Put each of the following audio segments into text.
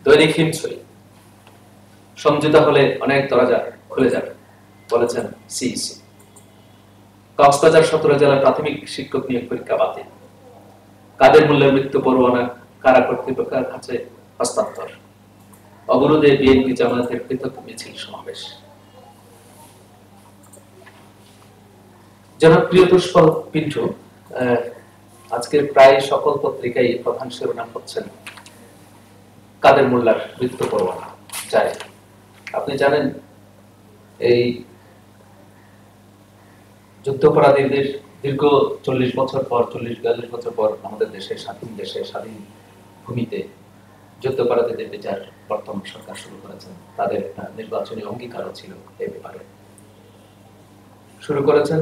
দৈনিক হিমছড়ি, সমঝোতা হলে অনেক দরজা খুলে যাবে বলেছেন সিইসি। কক্সবাজার 17 জেলা প্রাথমিক শিক্ষক নিয়োগ পরীক্ষা বাতিল। কাদের মোল্লার মৃত্যু পরোয়ানা কারা কর্তৃপক্ষের কাছে হস্তান্তর। অবরোধে বিএনপি জামায়াতের পৃথক মিছিল সমাবেশ। জনপ্রিয় পুষ্প পিন্টু, আজকের প্রায় সকল পত্রিকায় প্রধান শিরোনাম হচ্ছেন কাদের মোল্লার মৃত্যু পরোয়ানা জারি। আপনি জানেন এই যুদ্ধাপরাধীদের দীর্ঘ 40 বছর পর 40-42 বছর পর আমাদের দেশে স্বাধীন ভূমিতে যুদ্ধাপরাধীদের বিচার বর্তমান সরকার শুরু করেছেন। তাদের নির্বাচনী অঙ্গীকারও ছিল এই ব্যাপারে, শুরু করেছেন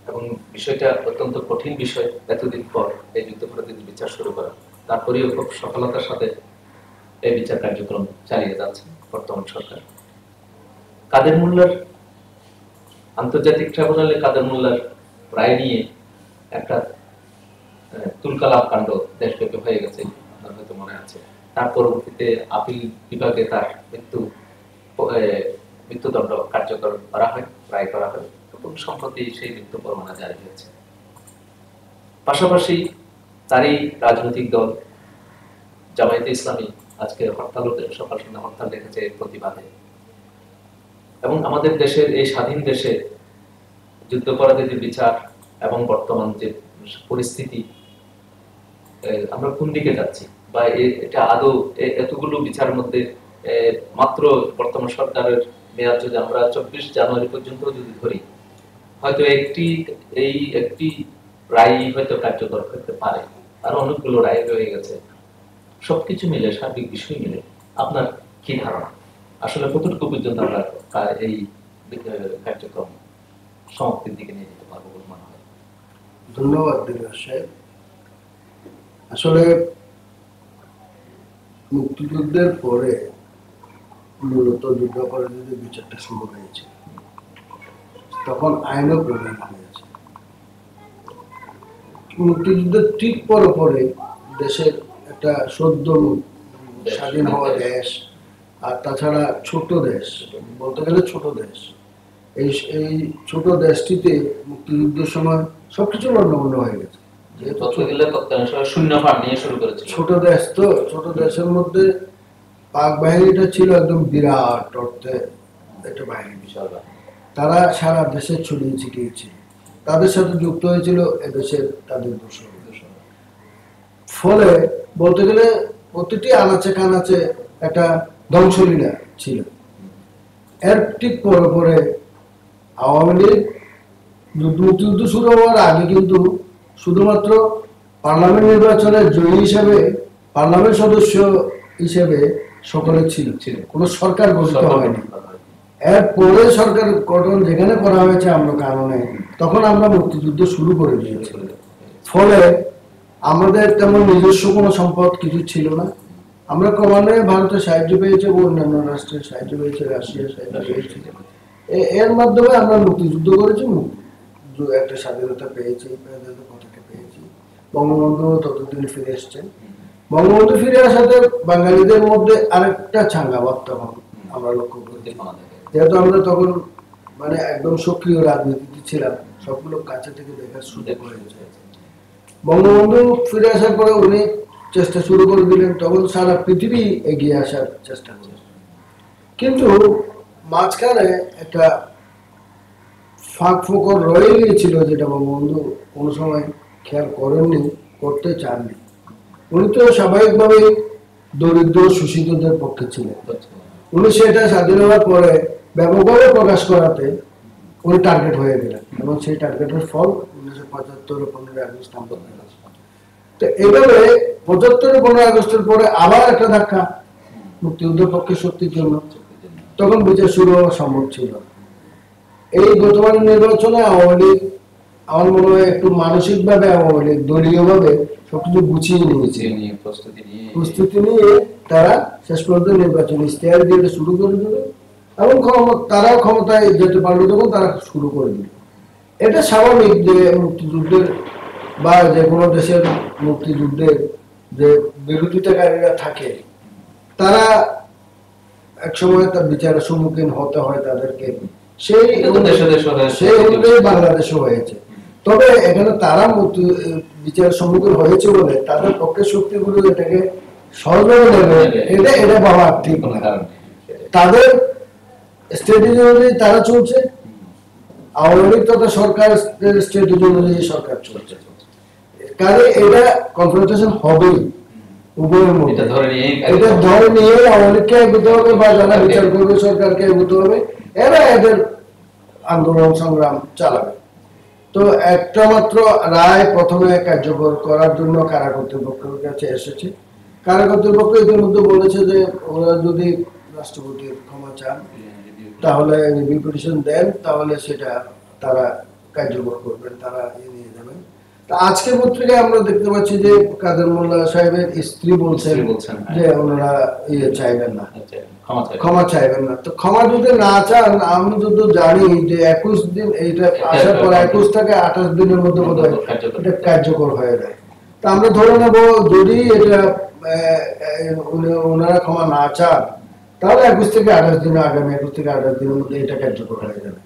এবং বিষয়টা অত্যন্ত কঠিন বিষয়। এতদিন পর এই যুদ্ধাপরাধীদের বিচার শুরু করা, তারপরেও খুব সফলতার সাথে এই বিচার কার্যক্রম চালিয়ে যাচ্ছে বর্তমান সরকার। কাদের মোল্লার আন্তর্জাতিক ট্রাইব্যুনালে কাদের মোল্লার রায় নিয়ে একটা তুলকালাপ কাণ্ড দেশব্যাপী হয়ে গেছে, আপনার হয়তো মনে আছে। তার পরবর্তীতে আপিল বিভাগে তার মৃত্যুদণ্ড কার্যকর করা হয়, রায় করা হয় এবং সম্প্রতি সেই মৃত্যু পরোয়ানা জারি হয়েছে। পাশাপাশি তারই রাজনৈতিক দল জামায়াতে ইসলামী আজকে সকাল সন্ধ্যা হরতাল রেখেছে প্রতিবাদে। এবং আমাদের দেশের এই স্বাধীন দেশে যুদ্ধাপরাধীদের বিচার এবং বর্তমান যে পরিস্থিতি, আমরা কোন দিকে যাচ্ছি বা এটা আদৌ এতগুলো বিচারের মধ্যে মাত্র বর্তমান সরকারের মেয়াদ যদি আমরা 24 জানুয়ারি পর্যন্ত যদি ধরি, হয়তো একটি রায় হয়তো কার্যকর করতে পারে, আর অনেকগুলো রায় রয়ে গেছে। সবকিছু মিলে, সার্বিক বিষয় মিলে আপনার কি ধারণা, আসলে কতটুকু পর্যন্ত আমরা এই কার্যক্রম সমাপ্তির দিকে নিয়ে যেতে পারবো বলে মনে হয়? ধন্যবাদ দিলরাজ সাহেব। আসলে মুক্তিযুদ্ধের পরে মূলত যুদ্ধাপরাধীদের বিচারটা শুরু হয়েছে, তখন আইনও প্রণয়ন হয়েছে। মুক্তিযুদ্ধের ঠিক পরে দেশের একটা সদ্য স্বাধীন হওয়া দেশ, আর তাছাড়া ছোট দেশ, বলতে গেলে ছোট দেশ, এই ছোট দেশটিতে মুক্তিযুদ্ধের সময় সবকিছু লন্ডভন্ড হয়ে গেছে। ছোট দেশ তো, ছোট দেশের মধ্যে পাক বাহিনীটা ছিল একদম বিরাট অর্থে একটা বাহিনী, বিশাল। তারা সারা দেশে ছড়িয়ে ছিটিয়েছিল, তাদের সাথে যুক্ত হয়েছিল এদেশের তাদের দোসর। ফলে বলতে গেলে প্রতিটি আনাচে কানাচে একটা ধ্বংসলীলা ছিল। এর ঠিক পরে আওয়ামী লীগ মুক্তিযুদ্ধ শুরু হওয়ার আগে কিন্তু শুধুমাত্র পার্লামেন্ট নির্বাচনে জয়ী হিসেবে, পার্লামেন্ট সদস্য হিসেবে সকলে ছিল, কোনো সরকার গঠিত হয়নি। এরপরে সরকার গঠন যেখানে করা হয়েছে আমরা কারণে, তখন আমরা মুক্তিযুদ্ধ শুরু করে দিয়েছি। ফলে আমাদের তেমন নিজস্ব কোনো সম্পদ কিছু ছিল না। আমরা ক্রমান্বয়ে ভারতের সাহায্য পেয়েছি, অন্যান্য রাষ্ট্রের সাহায্য পেয়েছে, রাশিয়ার সাহায্য পেয়েছি। এর মাধ্যমে আমরা মুক্তিযুদ্ধ করেছি, একটা স্বাধীনতা পেয়েছি, পতাকা পেয়েছি। বঙ্গবন্ধু ততদিন ফিরে এসছেন। বঙ্গবন্ধু ফিরে আসাতে বাঙালিদের মধ্যে আরেকটা ছাঙ্গাভাব তখন আমরা লক্ষ্য করতে, যেহেতু আমরা তখন মানে একদম সক্রিয় রাজনীতিতে ছিলাম, সবগুলো কাছে থেকে দেখার সুযোগ হয়েছে। বঙ্গবন্ধু ফিরে আসার পরে উনি চেষ্টা শুরু করে দিলেন, তখন সারা পৃথিবী এগিয়ে আসার চেষ্টা করে। কিন্তু মাঝখানে একটা ফাঁক ফোকর রয়ে গিয়েছিল, যেটা বঙ্গবন্ধু কোনো সময় খেয়াল করেননি, করতে চাননি। উনি তো স্বাভাবিকভাবে দরিদ্র শোষিতদের পক্ষে ছিলেন। উনি সেটা স্বাধীন হওয়ার পরে ব্যাপকভাবে প্রকাশ করাতে উনি টার্গেট হয়ে গেলেন, এবং সেই টার্গেটের ফল 1975 15 আগস্ট নামতে গেল। তো এইভাবে 75 15 আগস্টের পরে আবার একটা ধাক্কা মুক্তিযুদ্ধের পক্ষে শক্তির জন্য, তখন বিচার শুরু হওয়া সম্ভব ছিল। এই গতবারের নির্বাচনে আওয়ামী লীগ, আমার মনে হয় একটু মানসিকভাবে আওয়ামী লীগ দলীয়ভাবে সবকিছু গুছিয়ে নিয়েছে, প্রস্তুতি নিয়ে তারা শেষ পর্যন্ত নির্বাচন ইশতেহার দিয়ে শুরু করে দিল, এবং তারাও ক্ষমতায় যেতে পারলো যখন তারা শুরু করে দিল। এটা স্বাভাবিক যে মুক্তিযুদ্ধের বা যে কোনো দেশের মুক্তিযুদ্ধের যে বিরোধিতাকারীরা থাকে, তারা এক সময় তার বিচারের সম্মুখীন হতে হয় তাদেরকে, সেই অনুযায়ী বাংলাদেশও হয়েছে। তবে এখানে তারা বিচারের সম্মুখীন হয়েছে বলে তাদের পক্ষে শক্তিগুলো এটাকে সহজভাবে নেবে, এটা ভাবা ঠিক না। তাদের স্ট্র্যাটেজি অনুযায়ী তারা চলছে, আওয়ামী লীগ তথা সরকার স্ট্র্যাটেজি অনুযায়ী সরকার চলছে। কাজে এটা কনফ্রন্টেশন হবেই উভয়ের মধ্যে। এটা ধরে নিয়ে আওয়ামী লীগকে এগোতে হবে বা যারা বিচার করবে সরকারকে এগোতে হবে, এরা এদের আন্দোলন সংগ্রাম চালাবে। তো একটা মাত্র রায় প্রথমে কার্যকর করার জন্য কারা কর্তৃপক্ষের কাছে এসেছে। কারা কর্তৃপক্ষ ইতিমধ্যে বলেছে যে ওরা যদি রাষ্ট্রপতির ক্ষমা চান, তাহলে রিভিউ পিটিশন দেন, তাহলে সেটা তারা কার্যকর করবেন, তারা নিয়ে যাবেন। তা আজকে পত্রিকায় আমরা দেখতে পাচ্ছি যে কাদের মোল্লা সাহেবের স্ত্রী বলছেন যে ওনারা চাইবেন না, ক্ষমা চাইবেন না। তো ক্ষমা যদি না চান, আমি যদি জানি যে 21 দিন এইটা আসার পর 21 থেকে 28 দিনের মধ্যে বোধহয় এটা কার্যকর হয়ে যায়। তা আমরা ধরে নেব যদি এটা ওনারা ক্ষমা না চান, তাহলে 21 থেকে 28 দিন, আগামী 21 থেকে 28 দিনের মধ্যে এটা কার্যকর হয়ে যাবে।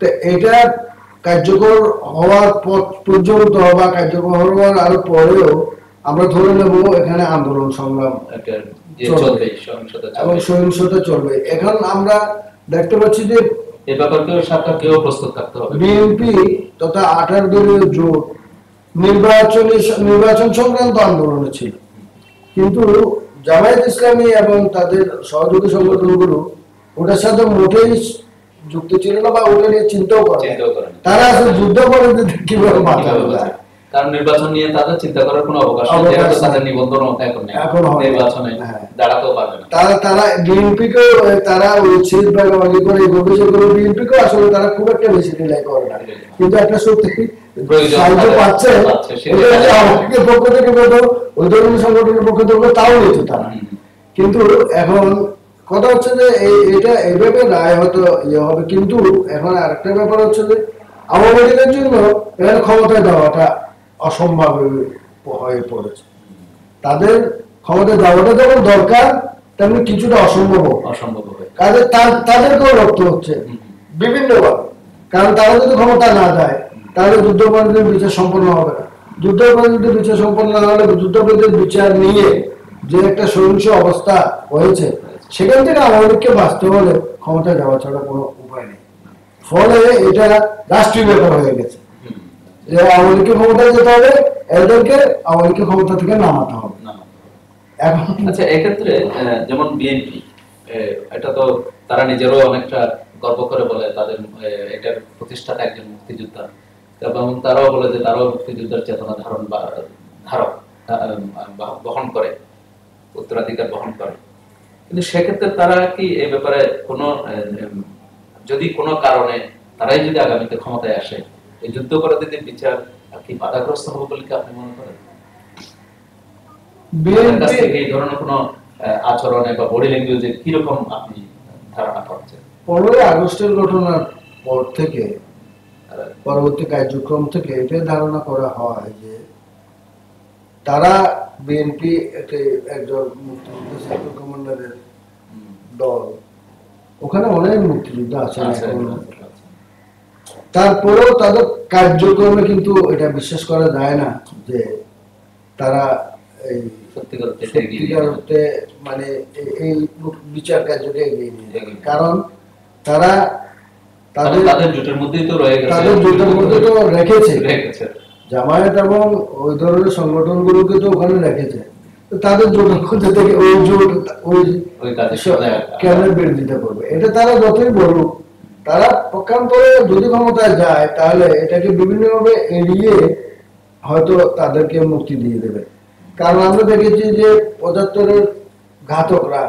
তো এটা কার্যকর হওয়ার পর্যন্ত বা কার্যকর হওয়ার আরো পরেও আমরা ধরে নেব এখানে আন্দোলন সংগ্রাম এবং সহিংসতা চলবে। এখন আমরা দেখতে পাচ্ছি যে এই ব্যাপারকেও সরকারকেও প্রস্তুত থাকতে হবে। বিএনপি তথা 18 দলীয় জোট নির্বাচন সংক্রান্ত আন্দোলনে ছিল, কিন্তু জামায়াত ইসলামী এবং তাদের সহযোগী সংগঠনগুলো ওটার সাথে মোটেই যুক্ত ছিল না বা ওটা নিয়ে চিন্তাও করে। তারা আসলে যুদ্ধ করে কিভাবে বাঁচানো যায়, কারণ নির্বাচন নিয়ে তাদের চিন্তা করার কোনো অবকাশ নেই, যেহেতু তাদের নিবন্ধন এখন নেই, নির্বাচনে দাঁড়াতেও পারবে না। তারা বিএনপিকে তারা ওই ছিট ভাগাভাগি করে এগোবে, সেগুলো বিএনপিকে আসলে তারা খুব একটা বেশি রিলাই করে না, কিন্তু একটা সত্যি সাহায্য পাচ্ছে পক্ষ থেকে ওই ধরনের সংগঠনের পক্ষ থেকে তাও নিত তারা। কিন্তু এখন কথা হচ্ছে যে এটা এইভাবে রায় হয়তো হবে, কিন্তু এখন আরেকটা ব্যাপার হচ্ছে যে আওয়ামী লীগের জন্য এখানে ক্ষমতায় দেওয়াটা অসম্ভব হয়ে পড়েছে। তাদের ক্ষমতায় দেওয়াটা যেমন দরকার, তেমনি কিছুটা অসম্ভব কাজে তাদেরকেও রক্ত হচ্ছে বিভিন্নভাবে। কারণ তারা যদি ক্ষমতা না দেয়, তাহলে যুদ্ধাপরাধীদের বিচার সম্পন্ন হবে না। যুদ্ধাপরাধীদের বিচার সম্পন্ন না হলে যুদ্ধাপরাধীদের বিচার নিয়ে যে একটা সহিংস অবস্থা হয়েছে, সেখান থেকে আওয়ামী লীগকে বাঁচতে হলে ক্ষমতায় যাওয়া ছাড়া কোনো উপায় নেই। ফলে এটা রাষ্ট্রীয় ব্যাপার হয়ে গেছে যে আওয়ামী লীগকে ক্ষমতায় যেতে হবে, এদেরকে আওয়ামী লীগকে ক্ষমতা থেকে নামাতে হবে। এখন আচ্ছা, এক্ষেত্রে যেমন বিএনপি, এটা তো তারা নিজেরও অনেকটা গর্ব করে বলে তাদের এটার প্রতিষ্ঠাতা একজন মুক্তিযোদ্ধা, এবং তারাও বলে যে তারাও মুক্তিযুদ্ধের চেতনা ধারক বহন করে, উত্তরাধিকার বহন করে। কিন্তু সেক্ষেত্রে তারা কি এই ব্যাপারে কোনো যদি কোনো কারণে তারাই যদি আগামীতে ক্ষমতায় আসে, এই যুদ্ধাপরাধীদের বিচার কি বাধাগ্রস্ত হবে বলে কি আপনি মনে করেন? এই ধরনের কোনো আচরণে বা বডি ল্যাঙ্গুয়েজে কিরকম আপনি ধারণা পাচ্ছেন? 15 আগস্টের ঘটনার পর থেকে পরবর্তী কার্যক্রম থেকে এটাই ধারণা করা হয় যে তারা বিএনপি একজন মুক্তিযোদ্ধা সেক্টর কমান্ডারের দল, ওখানে অনেক মুক্তিযোদ্ধা আছেন, তারপরেও তাদের কার্যক্রমে কিন্তু এটা বিশ্বাস করা যায় না যে তারা এই সত্যিকার অর্থে মানে এই বিচার কার্যকে এগিয়ে নিয়ে যাবে। কারণ তারা তাদের জোটের মধ্যেই তো রেখেছে, জামায়াত এবং ওই ধরনের সংগঠনগুলোকে তো ওখানে রেখেছে। তাদের জোটের মধ্যে থেকে ওই জোট কেন বিরোধিতা করবে? এটা তারা যতই বলুক, তারা পক্ষান্তরে যদি ক্ষমতায় যায় তাহলে এটাকে বিভিন্নভাবে এড়িয়ে হয়তো তাদেরকে মুক্তি দিয়ে দেবে। কারণ আমরা দেখেছি যে 75-এর ঘাতকরা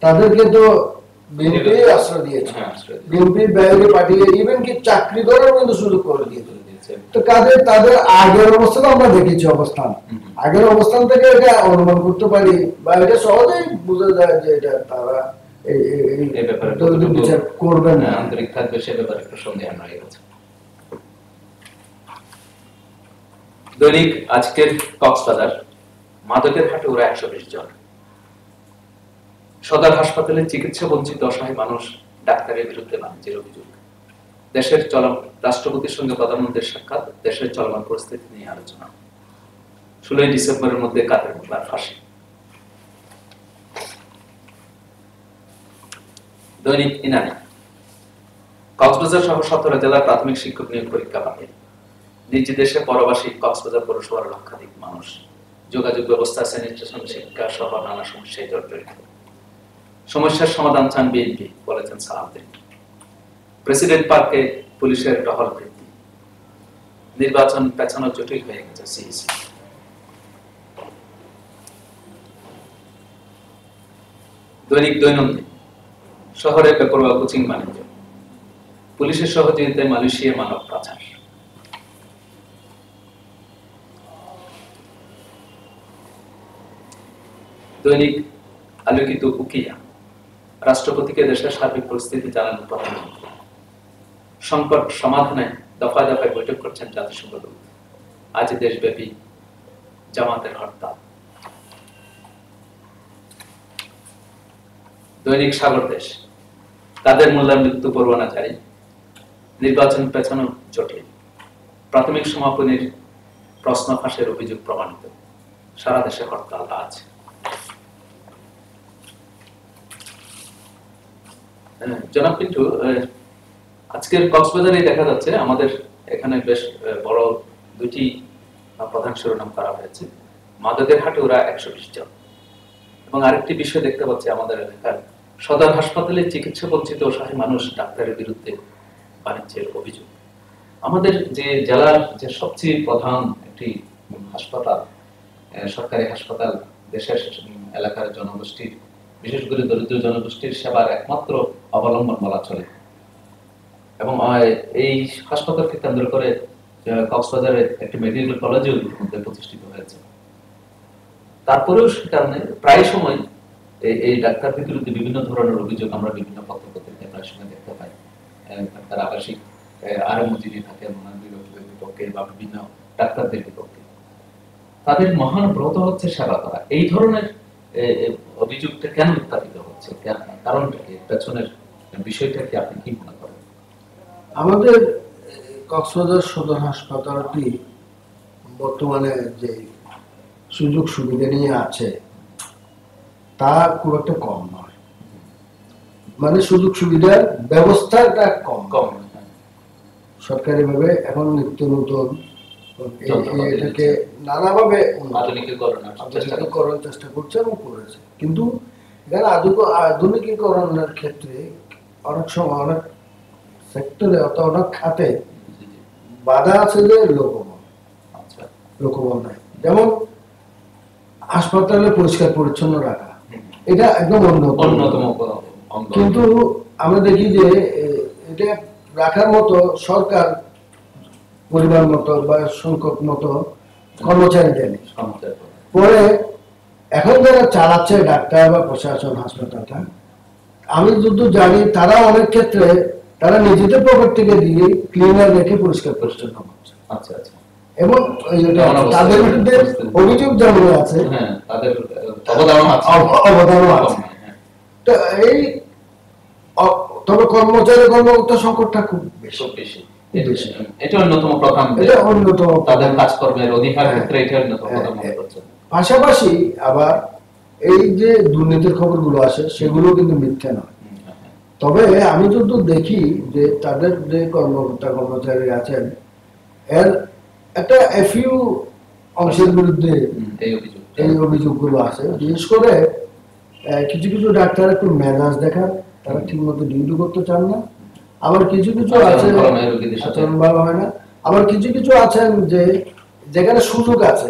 তাদেরকে তো বিএনপি আশ্রয় দিয়েছে, বিএনপি বাইরে পাঠিয়ে ইভেন কি চাকরি করার কিন্তু সুযোগ করে দিয়েছে। তো তাদের আগের অবস্থান আমরা দেখেছি, আগের অবস্থান থেকে এটা অনুমান করতে পারি বা এটা সহজেই বোঝা যায় যে এটা তারা এই ব্যাপারে বিচার করবেন না, আন্তরিক থাকবে, সে ব্যাপারে একটু সন্দেহ রয়ে গেছে। দৈনিক আজকের কক্সবাজার, মাদকের হাটে ওরা 120 জন। সদর হাসপাতালে চিকিৎসা বঞ্চিত অসহায় মানুষ ডাক্তারের বিরুদ্ধে বাণিজ্যের অভিযোগ। দেশের রাষ্ট্রপতির সঙ্গে প্রধানমন্ত্রীর সাক্ষাৎ, দেশের চলমান পরিস্থিতি নিয়ে আলোচনা। 16 ডিসেম্বরের মধ্যে কাদের মোল্লার ফাঁসি। দৈনিক ইনানি, কক্সবাজার সহ 17 জেলার প্রাথমিক শিক্ষক নিয়োগ পরীক্ষা বাতিল। নিজ দেশে পরবাসী কক্সবাজার পৌরসভার লক্ষাধিক মানুষ। যোগাযোগ ব্যবস্থা, স্যানিটেশন, শিক্ষা সহ নানা সমস্যায় জর্জরিত। সমস্যার সমাধান চান বিএনপি, বলেছেন সালাউদ্দিন। প্রেসিডেন্ট পার্কে পুলিশের টহল বৃদ্ধি। নির্বাচন পেছানো জটিল হয়ে গেছে সিইসি। দৈনিক দৈনন্দিন, শহরে বেপরোয়া কোচিং বাণিজ্য। পুলিশের সহযোগিতায় মালয়েশিয়া মানব পাচার। দৈনিক আলোকিত উকিয়া, রাষ্ট্রপতিকে দেশের সার্বিক পরিস্থিতি জানালেন প্রধানমন্ত্রী। সংকট সমাধানে দফায় দফায় বৈঠক করছেন জাতিসংঘ দূত। আজ দেশব্যাপী জামাতের হরতাল। দৈনিক সাগর দেশ, কাদের মোল্লার মৃত্যু পরোয়ানা জারি। নির্বাচন পেছানো জটিল। প্রাথমিক সমাপনীর প্রশ্ন ফাঁসের অভিযোগ প্রমাণিত। সারা দেশে হরতাল আজ। জনাব পিন্টু, আজকের কক্সবাজারে দেখা যাচ্ছে আমাদের এখানে বেশ বড় দুটি প্রধান শিরোনাম করা হয়েছে। মাদকের হাটে ওরা 120 জন, এবং আরেকটি বিষয় দেখতে পাচ্ছি আমাদের এলাকার সদর হাসপাতালে চিকিৎসা বঞ্চিত অসহায় মানুষ ডাক্তারের বিরুদ্ধে বাণিজ্যের অভিযোগ। আমাদের যে জেলার যে সবচেয়ে প্রধান একটি হাসপাতাল, সরকারি হাসপাতাল, দেশের এলাকার জনগোষ্ঠীর, বিশেষ করে দরিদ্র জনগোষ্ঠীর সেবার একমাত্র অবলম্বন বলা চলে, এবং এই হাসপাতালকে কেন্দ্র করে কক্সবাজারের একটি মেডিকেল কলেজও ইতিমধ্যে প্রতিষ্ঠিত হয়েছে। তারপরেও সে কারণে প্রায় সময় এই ডাক্তারদের বিরুদ্ধে বিভিন্ন ধরনের অভিযোগ আমরা বিভিন্ন পত্রপত্রিকায় প্রায় সময় দেখতে পাই। ডাক্তার আবাসিক আরএমও যিনি থাকেন ওনার বিপক্ষে বা বিভিন্ন ডাক্তারদের বিপক্ষে। তাদের মহান ব্রত হচ্ছে সেবা করা। এই ধরনের অভিযোগটা কেন উত্থাপিত হচ্ছে, কারণটা কি, পেছনের বিষয়টা কি, আপনি কি মনে করেন? আমাদের কক্সবাজার সদর হাসপাতালটি বর্তমানে যে সুযোগ সুবিধা নিয়ে আছে তা খুব একটা কম নয়। মানে সুযোগ সুবিধার ব্যবস্থাটা কম। সরকারি ভাবে এখন নিত্য নতুন এটাকে নানাভাবে আধুনিকীকরণ চেষ্টা করছে এবং করেছে, কিন্তু এখানে আধুনিকীকরণের ক্ষেত্রে অনেক সময় অনেক সেক্টরে অথবা অনেক খাতে বাধা আছে যে লোকবল নাই। যেমন হাসপাতালে পরিষ্কার পরিচ্ছন্ন রাখা, এটা একদম অন্যতম, কিন্তু আমরা দেখি যে এটা রাখার মতো সরকার পরিবার মতো বা সংখ্যক মতো কর্মচারী দেয়নি। পরে এখন যারা চালাচ্ছে ডাক্তার বা প্রশাসন হাসপাতালটা, আমি যদিও জানি তারা অনেক ক্ষেত্রে তারা নিজেদের পকেট থেকে দিয়ে ক্লিনার রেখে পরিষ্কার পরিচ্ছন্ন করছে। আচ্ছা আচ্ছা। এবং তাদের বিরুদ্ধে অভিযোগ যেমন আছে, তাদের অবদানও আছে। তো এই তবে কর্মকর্তা সংকটটা খুব বেশি। এটা অন্যতম প্রধান, এটা অন্যতম তাদের কাজকর্মের অধিকার ক্ষেত্রে এটা অন্যতম প্রধান মনে করছেন। পাশাপাশি আবার এই যে দুর্নীতির খবরগুলো আসে সেগুলো কিন্তু মিথ্যা নয়। তবে আমি যদি দেখি যে তাদের যে কর্মচারী আছেন এর একটা এফইউ অংশের বিরুদ্ধে এই অভিযোগগুলো আছে। বিশেষ করে কিছু কিছু ডাক্তার একটু মেজাজ দেখান, তারা ঠিক মতো ডিউটি করতে চান না। আবার কিছু কিছু আছে আচরণ ভালো হয় না। আবার কিছু কিছু আছেন যে যেখানে সুযোগ আছে,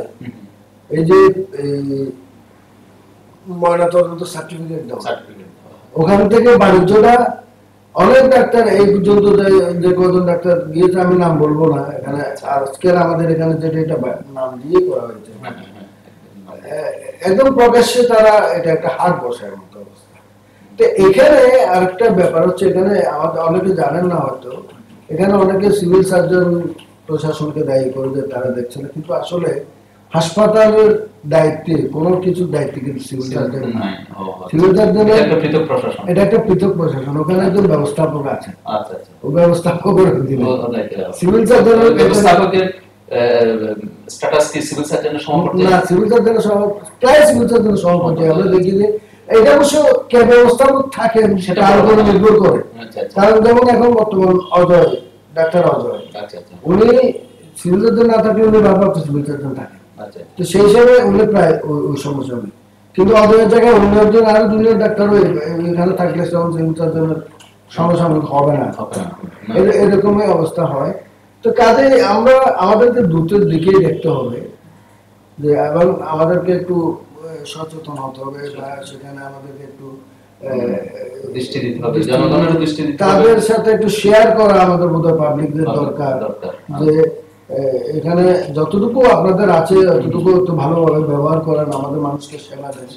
এই যে ময়নাতদন্ত সার্টিফিকেট দেওয়া, ওখান থেকে বাণিজ্যটা অনেক ডাক্তার এই পর্যন্ত যে কজন ডাক্তার গিয়েছে, আমি নাম বলবো না এখানে, আজকের আমাদের এখানে যেটা এটা নাম দিয়ে করা হয়েছে, একদম প্রকাশ্যে তারা এটা একটা হাট বসার মতো অবস্থা। তো এখানে আরেকটা ব্যাপার হচ্ছে, এখানে আমাদের অনেকে জানেন না হয়তো, এখানে অনেকে সিভিল সার্জন প্রশাসনকে দায়ী করে যে তারা দেখছে না, কিন্তু আসলে হাসপাতালের দায়িত্বে কোনো কিছু দায়িত্বে কিন্তু সিভিল সার্জন নাই। সিভিল সার্জনের একটা পৃথক প্রশাসন, এটা একটা পৃথক প্রশাসন, ওখানে একজন ব্যবস্থাপক আছে। আচ্ছা আচ্ছা, ও ব্যবস্থাপকের অধীনে সিভিল সার্জনের সার্জনের ব্যবস্থাপকের স্ট্যাটাস কি সিভিল সার্জনের সমাপর্যায়ে? না, সিভিল সার্জনের প্রায় সিভিল সার্জনের সমাপর্যায়ে আমরা দেখি যে এটা অবশ্য কে ব্যবস্থাপক থাকেন সেটা তার উপর নির্ভর করে। কারণ যেমন এখন বর্তমান অজয়, ডাক্তার অজয়, উনি সিভিল সার্জন না থাকলে উনি ভারপ্রাপ্ত সিভিল সার্জন থাকেন, তো সেই হিসাবে উনি প্রায় ওই সমস্যা নেই। কিন্তু অজয়ের জায়গায় অন্য একজন আরো জুনিয়র ডাক্তারও এখানে থাকলে সেমন সিভিল সার্জনের সমসাময়িক হবে না, এরকমই অবস্থা হয়। তো কাজে আমরা আমাদেরকে দুটোর দিকেই দেখতে হবে যে, এবং আমাদেরকে একটু সচেতন হতে হবে, বা সেখানে আমাদেরকে একটু দৃষ্টি দিতে হবে, জনগণের দৃষ্টি দিতে হবে, তাদের সাথে একটু শেয়ার করা আমাদের বোধহয় পাবলিকদের দরকার যে এখানে যতটুকু আপনাদের আছে ততটুকু একটু ভালোভাবে ব্যবহার করেন, আমাদের মানুষকে সেবা দেন।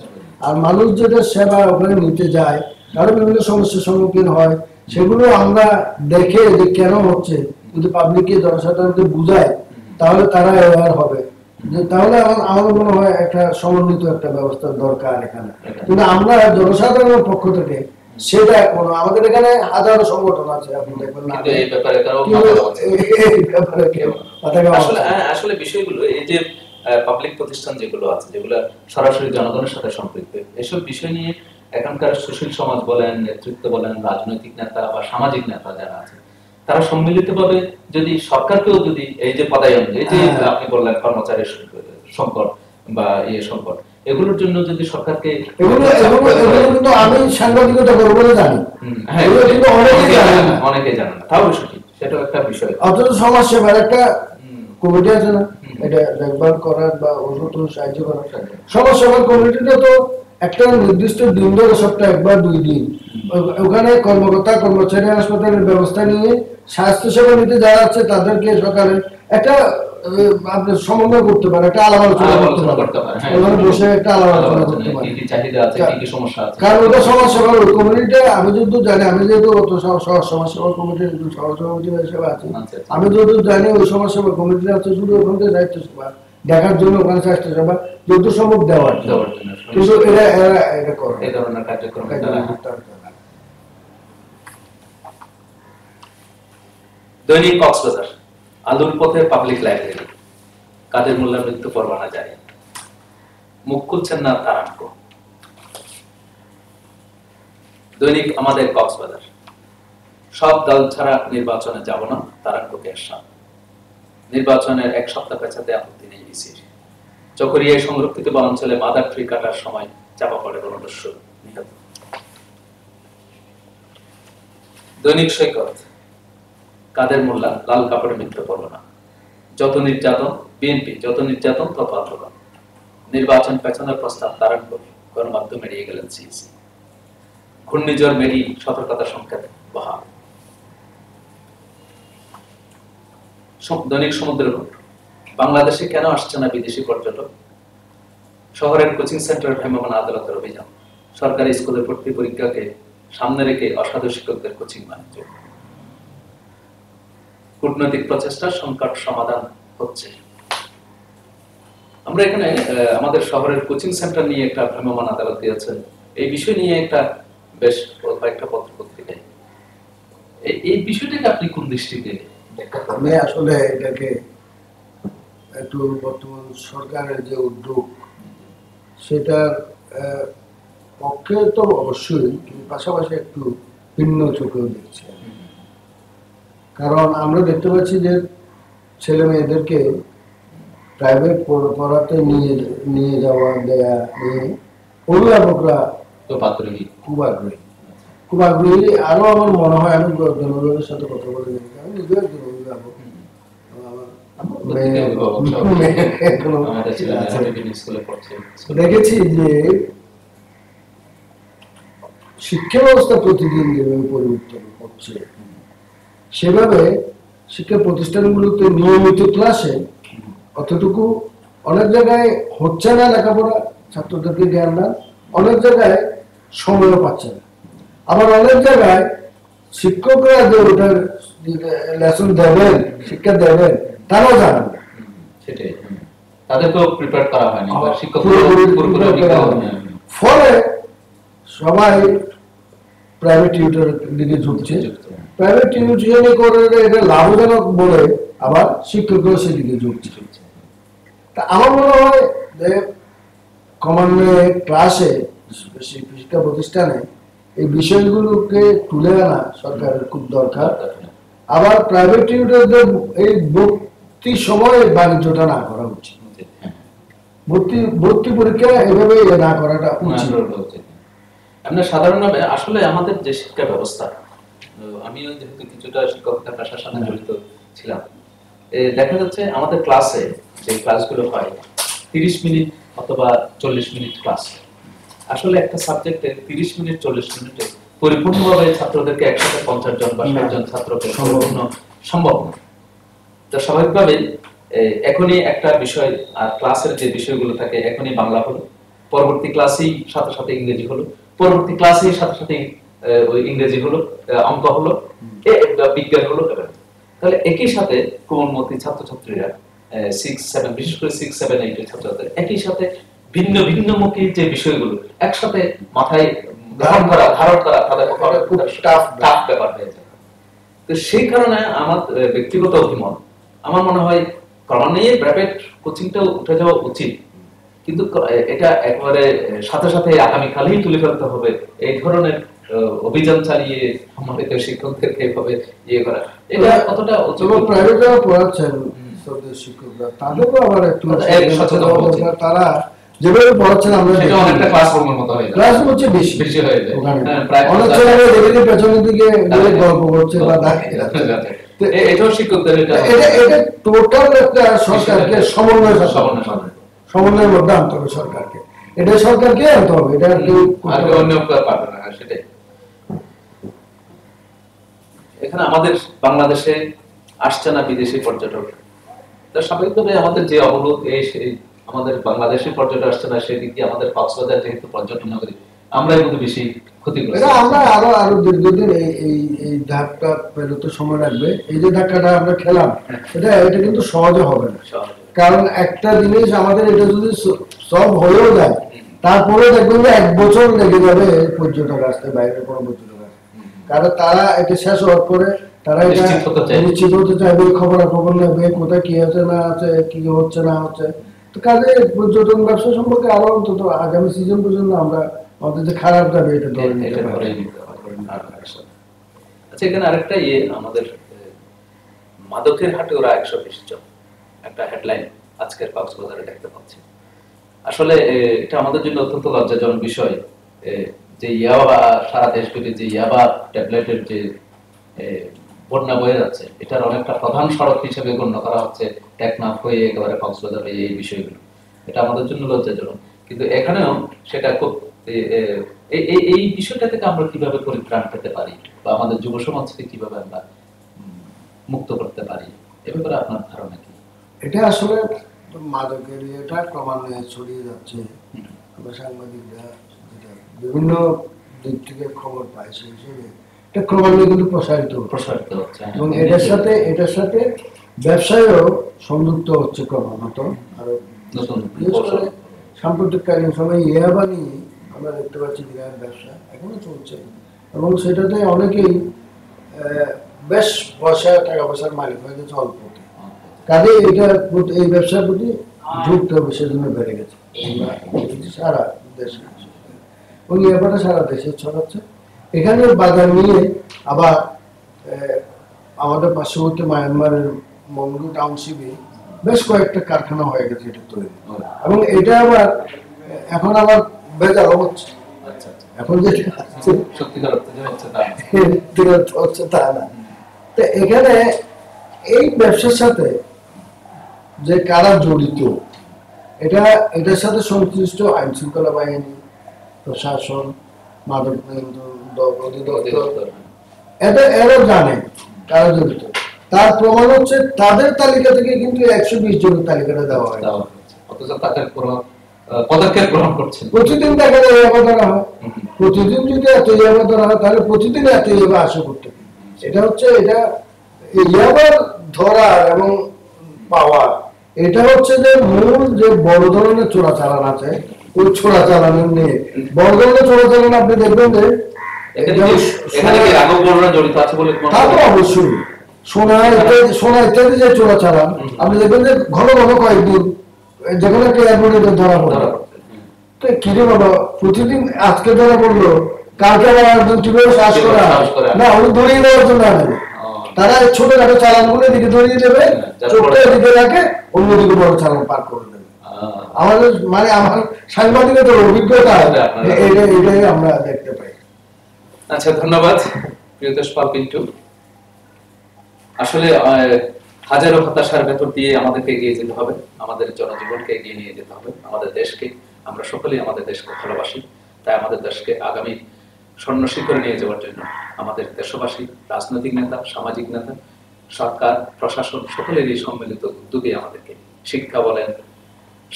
আর মানুষ যেটা সেবা ওখানে নিতে যায়, তারা বিভিন্ন সমস্যার সম্মুখীন হয়, সেগুলো আমরা দেখে যে কেন হচ্ছে যদি পাবলিককে জনসাধারণকে বুঝায় তাহলে তারা অ্যাওয়্যার হবে। যে তাহলে আমার মনে হয় একটা সমন্বিত একটা ব্যবস্থার দরকার এখানে। কিন্তু আমরা জনসাধারণের পক্ষ থেকে সেটা কোনো, আমাদের এখানে হাজারো সংগঠন আছে, আপনি দেখবেন না এই ব্যাপারে আসলে বিষয়গুলো, এই যে পাবলিক প্রতিষ্ঠান যেগুলো আছে, যেগুলো সরাসরি জনগণের সাথে সম্পৃক্ত, এসব বিষয় নিয়ে এখনকার সুশীল সমাজ বলেন, নেতৃত্ব বলেন, রাজনৈতিক নেতা বা সামাজিক নেতা যারা আছে, তারা সম্মিলিতভাবে যদি সরকারকেও যদি এই যে পদায়ন, এই যে আপনি বললেন কর্মচারীর সংকট বা সংকট, এগুলোর জন্য যদি সরকারকে, কিন্তু আমি সাংবাদিকতা করবো বলে জানি, কিন্তু অনেকে জানে না, তাও বিষয়টি সেটাও একটা বিষয়। অথচ সমাজ সেবার একটা কমিটি আছে না, এটা দেখভাল করার বা অন্য সাহায্য করার। সমাজ সেবার কমিটিটা তো একটা নির্দিষ্ট দিন ধরে, সপ্তাহে একবার 2 দিন ওখানে কর্মকর্তা কর্মচারী হাসপাতালের ব্যবস্থা নিয়ে স্বাস্থ্য সেবা নিতে যারা আছে তাদেরকে সকালে একটা আপনি সমন্বয় করতে পারে, একটা আলাপ আলোচনা করতে পারে, ওখানে বসে একটা আলাপ আলোচনা করতে পারে, কি চাহিদা আছে, কি সমস্যা আছে। কারণ ওটা সমাজ সেবা কমিটিটা, আমি যতদূর জানি, আমি যেহেতু সমাজ সেবা কমিটির সহসভাপতি হিসেবে আছি, আমি যতদূর জানি ওই সমাজ সেবা কমিটিটা আছে শুধু ওখান থেকে দায়িত্ব সেবা দেখার জন্য, ওখানে স্বাস্থ্য সেবা যত সম্ভব দেওয়ার জন্য, কিন্তু এটা করে এই ধরনের কার্যক্রম। দৈনিক কক্সবাজার, আলুর পথে পাবলিক লাইব্রেরি, কাদের মোল্লার মৃত্যু পরোয়ানা জারি, মুখ খুলছেন না তারানকো। দৈনিক আমাদের কক্সবাজার, সব দল ছাড়া নির্বাচনে যাব না, তারানকোকে আশ্বাস। নির্বাচনের 1 সপ্তাহ পেছাতে আপত্তি নেই ইসির। চকরিয়ায় সংরক্ষিত বনাঞ্চলে মাদার ট্রি কাটার সময় চাপা পড়ে বনদস্যু, নিহত। দৈনিক সৈকত, কাদের মোল্লা লাল কাপড়ে মৃত্যু পরোয়ানা, যত নির্যাতন বিএনপি, যত নির্যাতন তত আন্দোলন। নির্বাচন পেছনের প্রস্তাব তারানকো, গণমাধ্যমে এড়িয়ে গেলেন সিইসি। ঘূর্ণিঝড় মেরি সতর্কতা সংকেত বহাল। দৈনিক সমুদ্রকণ্ঠ, বাংলাদেশে কেন আসছে না বিদেশি পর্যটক, শহরের কোচিং সেন্টার ভ্রাম্যমাণ আদালতের অভিযান, সরকারি স্কুলে ভর্তি পরীক্ষাকে সামনে রেখে অসাধু শিক্ষকদের কোচিং বাণিজ্য। কূটনৈতিক প্রচেষ্টা সংকট সমাধান হচ্ছে। আমরা এখানে আমাদের শহরের কোচিং সেন্টার নিয়ে একটা ভ্রাম্যমাণ আদালত দিয়েছেন, এই বিষয় নিয়ে একটা বেশ কয়েকটা পত্র পত্রিকায়, এই বিষয়টাকে আপনি কোন দৃষ্টিতে দেখেন? আমি আসলে এটাকে একটু বর্তমান সরকারের যে উদ্যোগ সেটার পক্ষে তো অবশ্যই, কিন্তু পাশাপাশি একটু ভিন্ন চোখেও দেখছি। কারণ আমরা দেখতে পাচ্ছি যে ছেলে মেয়েদেরকে প্রাইভেট পড়াতে নিয়ে যাওয়া দেয়া নিয়ে অভিভাবকরা খুব আগ্রহী। আরো আমার মনে হয়, আমি জনগণের সাথে কথা বলে দেখি, আমি নিজেও একজন অভিভাবক, দেখেছি যে শিক্ষা ব্যবস্থা প্রতিদিন যেভাবে পরিবর্তন হচ্ছে, সেভাবে শিক্ষা প্রতিষ্ঠানগুলোতে নিয়মিত ক্লাসে অতটুকু অনেক জায়গায় হচ্ছে না লেখাপড়া, ছাত্রদেরকে জ্ঞান দান, অনেক জায়গায় সময়ও পাচ্ছে না। আবার অনেক জায়গায় শিক্ষকরা যে ওটার লেসন দেবেন, শিক্ষা দেবেন, তারাও জানেন না। তাদেরকেও প্রিপেয়ার করা হয়নি বা শিক্ষক ফলে সবাই প্রাইভেট টিউটরের দিকে ঝুঁকছে। প্রাইভেট টিউশন করে এটা লাভজনক বলে আবার শিক্ষকরাও সেদিকে ঝুঁকছে। তা আমার মনে হয় যে ক্রমান্বয়ে ক্লাসে শিক্ষা প্রতিষ্ঠানে এই বিষয়গুলোকে তুলে আনা সরকারের খুব দরকার। আবার প্রাইভেট টিউটরদের এই ভর্তি সময়ে বাণিজ্যটা না করা উচিত। ভর্তি পরীক্ষা এভাবে না করাটা উচিত। আমরা সাধারণভাবে আসলে আমাদের যে শিক্ষা ব্যবস্থা, আমিও যেহেতু কিছুটা শিক্ষকতার পেশার সাথে জড়িত ছিলাম, দেখা যাচ্ছে আমাদের ক্লাসে যে ক্লাসগুলো হয় 30 মিনিট অথবা 40 মিনিট ক্লাস। আসলে একটা সাবজেক্টে 30 মিনিট 40 মিনিটে পরিপূর্ণভাবে ছাত্রদেরকে একসাথে 50 জন বা 60 জন ছাত্রকে সম্ভব না। তো স্বাভাবিকভাবেই এখনই একটা বিষয় আর ক্লাসের যে বিষয়গুলো থাকে এখনই বাংলা হলো, পরবর্তী ক্লাসেই সাথে সাথে ইংরেজি হলো, পরবর্তী ক্লাসেই সাথে সাথে ইংরেজি হলো, অঙ্ক হলো, বিজ্ঞান হলো। তাহলে একই সাথে কোমলমতি ছাত্রছাত্রীরা 6, 7 বিশেষ করে 6, 7, 8 এর ছাত্রছাত্রীরা একই সাথে ভিন্ন ভিন্নমুখী যে বিষয়গুলো একসাথে মাথায় ধারণ করা তাদের খুব টাফ ব্যাপার হয়ে যায়। তো সেই কারণে আমার ব্যক্তিগত অভিমত, আমার মনে হয় ক্রমান্বয়ে প্রাইভেট কোচিংটাও উঠে যাওয়া উচিত, কিন্তু এটা একবারে সাথে সাথে আগামীকালই তুলে ফেলতে হবে এই ধরনের অভিযান চালিয়ে সম্মানিত শিক্ষকদেরকে এভাবে ইয়ে করা, এটা কতটা প্রাইভেট যারা পড়াচ্ছেন শিক্ষকরা তাদেরও আবার একটু তারা যেভাবে পড়াচ্ছেন আমরা সেটা অনেকটা ক্লাসরুমের মতো হয়ে যায়, ক্লাস হচ্ছে বেশি হয়ে যায়। অনেক ছেলে দেখে পেছনের দিকে গল্প করছে বা দাঁড়িয়ে যাচ্ছে। এটাও শিক্ষকদের এটা টোটাল একটা সরকারকে সমন্বয়ের মধ্যে আনতে হবে সরকারকে। এটা সরকারকে আনতে হবে, এটা অন্য পারবে না। সেটাই এখানে আমাদের বাংলাদেশে আসছে না বিদেশি পর্যটক, স্বাভাবিকভাবে আমাদের যে অবরোধ আমাদের বাংলাদেশি পর্যটক আসছে না, সেদিক দিয়ে আমাদের কক্সবাজার যেহেতু পর্যটন নগরী, আমরাই কিন্তু বেশি ক্ষতিগ্রস্ত। আমরা আরো দীর্ঘদিন এই ধাক্কা পেরোতে সময় লাগবে। এই যে ধাক্কাটা আমরা খেলাম এটা কিন্তু সহজে হবে না, কারণ একটা জিনিস আমাদের এটা যদি সব হয়েও যায় তারপরে দেখবেন যে 1 বছর লেগে যাবে পর্যটক আসতে, বাইরে কোনো পর্যটক আসতে। কারণ তারা এটা শেষ হওয়ার পরে তারা এটা নিশ্চিত হতে চাইবে, খবর নেবে কোথায় কি আছে না আছে, কি হচ্ছে না হচ্ছে। তো কাজে পর্যটন ব্যবসা সম্পর্কে আরো অন্তত আগামী সিজন পর্যন্ত আমরা আমাদের যে খারাপ যাবে এটা ধরে নিতে পারি। আচ্ছা, এখানে আরেকটা আমাদের মাদকের হাটে ওরা 120 জন, একটা হেডলাইন আজকের কক্সবাজারে দেখতে পাচ্ছি। আসলে এটা আমাদের জন্য অত্যন্ত লজ্জাজনক বিষয় যে ইয়াবা সারা দেশব্যাপী যে ইয়াবা ট্যাবলেটের যে বন্যা বয়ে যাচ্ছে, এটার অনেকটা প্রধান সড়ক হিসেবে গণ্য করা হচ্ছে টেকনাফ হয়ে একেবারে কক্সবাজার হয়ে এই বিষয়গুলো। এটা আমাদের জন্য লজ্জাজনক, কিন্তু এখানেও সেটা খুব এই বিষয়টা থেকে আমরা কিভাবে পরিত্রাণ পেতে পারি বা আমাদের যুব সমাজকে কিভাবে আমরা মুক্ত করতে পারি, এ ব্যাপারে আপনার ধারণা কি? এটা আসলে মাদকের এটা ক্রমান্বয়ে ছড়িয়ে যাচ্ছে। আমরা সাংবাদিকরা বিভিন্ন দিক থেকে খবর পাই, সেই হিসেবে এটা ক্রমান্বয়ে কিন্তু প্রসারিত হচ্ছে এবং এটার সাথে ব্যবসায়ও সংযুক্ত হচ্ছে ক্রমাগত। আর সাম্প্রতিককালীন সময় ইয়াবা নিয়ে আমরা দেখতে পাচ্ছি বিরাট ব্যবসা এখনো চলছে এবং সেটাতে অনেকেই বেশ টাকা পয়সার মালিক হয়ে গেছে অল্পতে। কাজে এই ব্যবসার প্রতি ঝুঁকতে হবে, সেজন্য বেড়ে গেছে সারা দেশে এবং ইয়াবাটা সারা দেশে ছড়াচ্ছে। এখানে বাজার নিয়ে আবার আমাদের পার্শ্ববর্তী মায়ানমারের মংডু টাউনশিপে বেশ কয়েকটা কারখানা হয়ে গেছে এটা তৈরি, এবং এটা আবার এখন আবার বেজার হচ্ছে। এখন যেটা হচ্ছে তা না। তো এখানে এই ব্যবসার সাথে যে কারা জড়িত, এটার সাথে সংশ্লিষ্ট আইন শৃঙ্খলা বাহিনী, প্রশাসন, মাদক নিয়ন্ত্রণ অধিদপ্তর, এরা জানে কারা জড়িত। তার প্রমাণ হচ্ছে তাদের তালিকা থেকে কিন্তু 120 জনের তালিকাটা দেওয়া হয়, অথচ তাদের পদক্ষেপ গ্রহণ করছে। প্রতিদিন দেখা যায় ইয়াবা ধরা হয়, প্রতিদিন যদি এত ইয়াবা ধরা হয় তাহলে প্রতিদিন এত ইয়াবা আশা করতে। এটা হচ্ছে ইয়াবার ধরা এবং পাওয়া এটা হচ্ছে যে মূল যে বড় ধরনের চোরাচালান আছে, ওই চোরাচালান নিয়ে বড় ধরনের চোরাচালান আপনি দেখবেন যে এখানে কি রাঘব বড়রা জড়িত আছে বলে মনে তা তো করেন? অবশ্যই সোনা ইত্যাদি যে চোরাচালান আপনি দেখবেন যে ঘন ঘন কয়েকদিন যেখানে একটা এয়ারপোর্টে ধরা পড়লো, তো কিরে বাবা প্রতিদিন আজকে ধরা পড়লো, কালকে আবার একজন কিভাবে শ্বাস করা না, উনি ধরিয়ে দেওয়ার জন্য আনবে। তারা ছোটখাটো চালান গুলো এদিকে ধরিয়ে দেবে, চোখটা এদিকে রাখে, অন্যদিকে বড় চালান পার করে দেবে। আমাদের মানে আমার সাংবাদিকতার অভিজ্ঞতা এটাই আমরা দেখতে পাই। আচ্ছা, ধন্যবাদ প্রিয়তোষ পাল পিন্টু। আসলে হাজারো হতাশার ভেতর দিয়ে আমাদেরকে এগিয়ে যেতে হবে, আমাদের জনজীবনকে এগিয়ে নিয়ে যেতে হবে, আমাদের দেশকে। আমরা সকলেই আমাদের দেশকে ভালোবাসি, তাই আমাদের দেশকে আগামী স্বর্ণ শিখরে নিয়ে যাওয়ার জন্য আমাদের দেশবাসী, রাজনৈতিক নেতা, সামাজিক নেতা, সরকার, প্রশাসন সকলেরই সম্মিলিত উদ্যোগে আমাদেরকে শিক্ষা বলেন,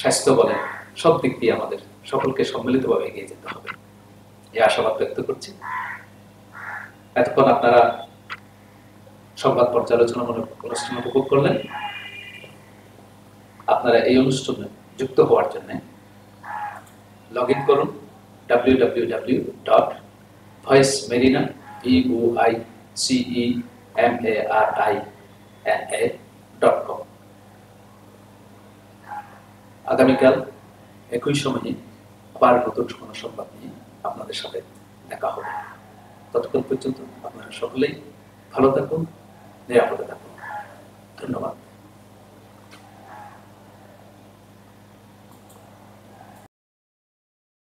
স্বাস্থ্য বলেন, সব দিক দিয়ে আমাদের সকলকে সম্মিলিতভাবে এগিয়ে যেতে হবে, এই আশাবাদ ব্যক্ত করছি। এতক্ষণ আপনারা সংবাদ পর্যালোচনামূলক অনুষ্ঠান উপভোগ করলেন। আপনারা এই অনুষ্ঠানে যুক্ত হওয়ার জন্য লগ ইন করুন www.voicemerina.com। আগামীকাল একই সময়ে আবার নতুন কোনো সংবাদ নিয়ে আপনাদের সাথে দেখা হবে। ততক্ষণ পর্যন্ত আপনারা সকলেই ভালো থাকুন, নিরাপদে থাকুন। ধন্যবাদ।